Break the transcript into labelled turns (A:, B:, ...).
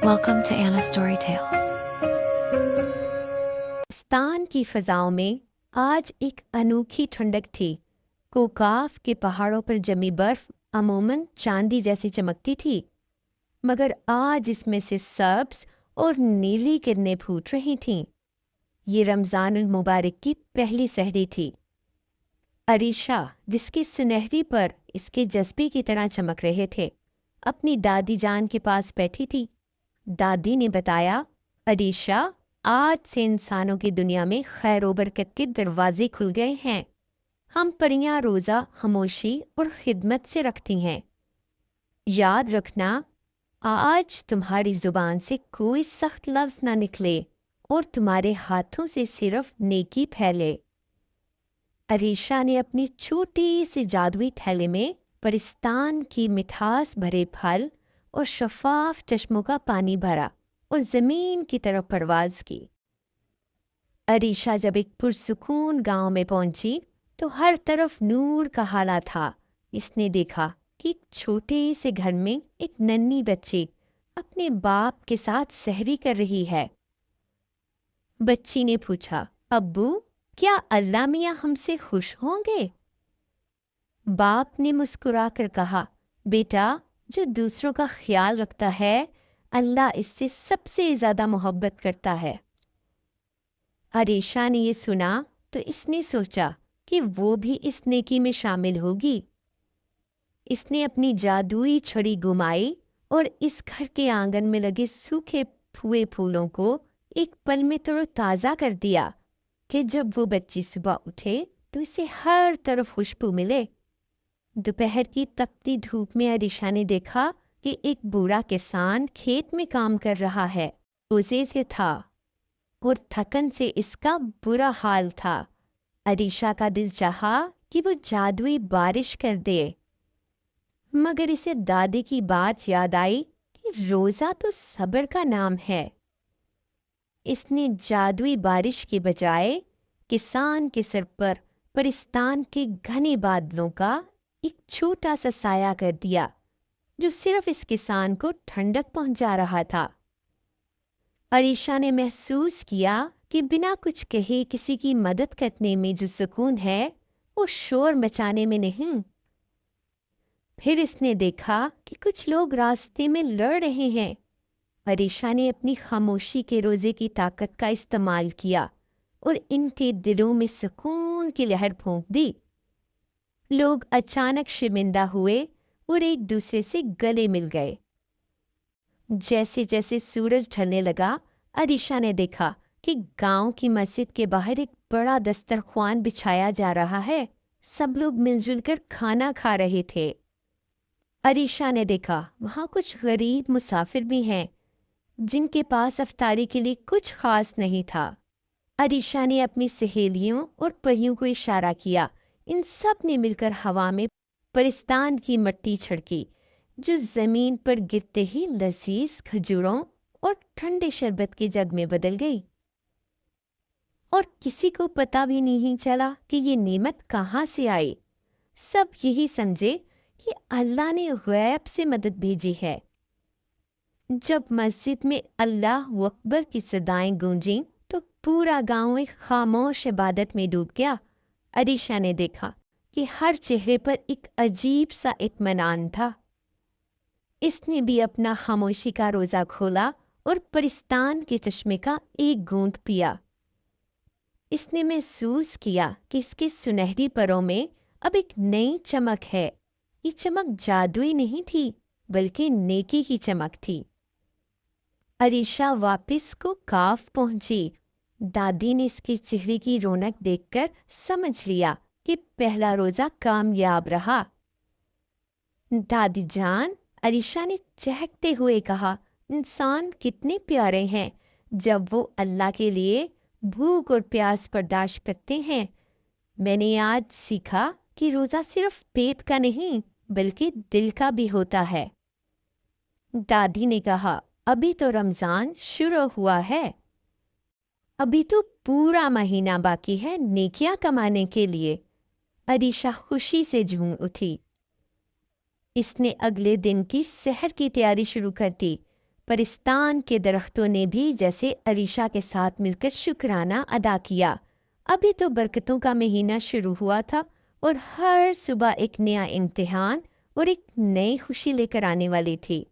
A: Welcome to Anna Story Tales.
B: Pakistan की फ़ज़ाओं में आज एक अनोखी ठंडक थी। कोकाफ के पहाड़ों पर जमी बर्फ़ अमूमन चांदी जैसी चमकती थी, मगर आज इसमें से सब्ज़ और नीली किरणें फूट रही थीं। ये रमज़ानुल मुबारक की पहली सहरी थी। अरीशा, जिसके सुनहरी पर इसके जज्बे की तरह चमक रहे थे, अपनी दादी जान के पास बैठी थी। दादी ने बताया, अरीशा, आज से इंसानों की दुनिया में खैर व बरकत के दरवाजे खुल गए हैं। हम परियां रोज़ा खामोशी और खिदमत से रखती हैं। याद रखना, आज तुम्हारी ज़ुबान से कोई सख्त लफ्ज़ ना निकले और तुम्हारे हाथों से सिर्फ नेकी फैले। अरीशा ने अपनी छोटी सी जादुई थैले में परिस्तान की मिठास भरे फल और शफाफ चश्मों का पानी भरा और ज़मीन की तरफ परवाज़ की। अरीशा जब एक पुरसुकून गांव में पहुंची तो हर तरफ नूर का हाला था। इसने देखा कि एक छोटे से घर में एक नन्ही बच्ची अपने बाप के साथ सहरी कर रही है। बच्ची ने पूछा, अब्बू, क्या अल्लाह मियाँ हमसे खुश होंगे? बाप ने मुस्कुराकर कहा, बेटा, जो दूसरों का ख्याल रखता है, अल्लाह इससे सबसे ज़्यादा मोहब्बत करता है। अरीशा ने ये सुना तो इसने सोचा कि वो भी इस नेकी में शामिल होगी। इसने अपनी जादुई छड़ी घुमाई और इस घर के आंगन में लगे सूखे हुए फूलों को एक पल में तरोताज़ा कर दिया कि जब वो बच्ची सुबह उठे तो इसे हर तरफ खुशबू मिले। दोपहर की तपती धूप में अरीशा ने देखा कि एक बूढ़ा किसान खेत में काम कर रहा है। रोज़े से था और थकन से इसका बुरा हाल था। अरीशा का दिल चाहा कि वो जादुई बारिश कर दे, मगर इसे दादी की बात याद आई कि रोज़ा तो सब्र का नाम है। इसने जादुई बारिश के बजाय किसान के सर पर परिस्तान के घने बादलों का एक छोटा सा साया कर दिया, जो सिर्फ इस किसान को ठंडक पहुंचा रहा था। अरीशा ने महसूस किया कि बिना कुछ कहे किसी की मदद करने में जो सुकून है, वो शोर मचाने में नहीं। फिर इसने देखा कि कुछ लोग रास्ते में लड़ रहे हैं। अरीशा ने अपनी खामोशी के रोज़े की ताकत का इस्तेमाल किया और इनके दिलों में सुकून की लहर फूंक दी। लोग अचानक शर्मिंदा हुए और एक दूसरे से गले मिल गए। जैसे जैसे सूरज ढलने लगा, अरीशा ने देखा कि गांव की मस्जिद के बाहर एक बड़ा दस्तरख्वान बिछाया जा रहा है। सब लोग मिलजुल कर खाना खा रहे थे। अरीशा ने देखा वहाँ कुछ गरीब मुसाफिर भी हैं, जिनके पास अफ्तारी के लिए कुछ खास नहीं था। अरीशा ने अपनी सहेलियों और परियों को इशारा किया। इन सब ने मिलकर हवा में परिस्तान की मिट्टी छिड़की, जो ज़मीन पर गिरते ही लजीज खजूरों और ठंडे शरबत के जग में बदल गई। और किसी को पता भी नहीं चला कि ये नेमत कहाँ से आई। सब यही समझे कि अल्लाह ने गैब से मदद भेजी है। जब मस्जिद में अल्लाह अकबर की सदाएं गूंजीं तो पूरा गांव एक खामोश इबादत में डूब गया। अरीशा ने देखा कि हर चेहरे पर एक अजीब सा इत्मीनान था। इसने भी अपना खामोशी का रोज़ा खोला और परिस्तान के चश्मे का एक घूंट पिया। इसने महसूस किया कि इसके सुनहरी परों में अब एक नई चमक है। ये चमक जादुई नहीं थी, बल्कि नेकी की चमक थी। अरीशा वापस को काफ पहुंची। दादी ने इसके चेहरे की रौनक देखकर समझ लिया कि पहला रोज़ा कामयाब रहा। दादी जान, अरीशा ने चहकते हुए कहा, इंसान कितने प्यारे हैं जब वो अल्लाह के लिए भूख और प्यास बर्दाश्त करते हैं। मैंने आज सीखा कि रोज़ा सिर्फ पेट का नहीं, बल्कि दिल का भी होता है। दादी ने कहा, अभी तो रमज़ान शुरू हुआ है, अभी तो पूरा महीना बाकी है नेकियां कमाने के लिए। अरीशा खुशी से झूम उठी। इसने अगले दिन की सहर की तैयारी शुरू कर दी। پرستان کے درختوں نے بھی جیسے عریشہ کے ساتھ مل کر شکرانہ ادا کیا۔ ابھی تو برکتوں کا مہینہ شروع ہوا تھا اور ہر صبح ایک نیا امتحان اور ایک نئی خوشی لے کر آنے والی تھی۔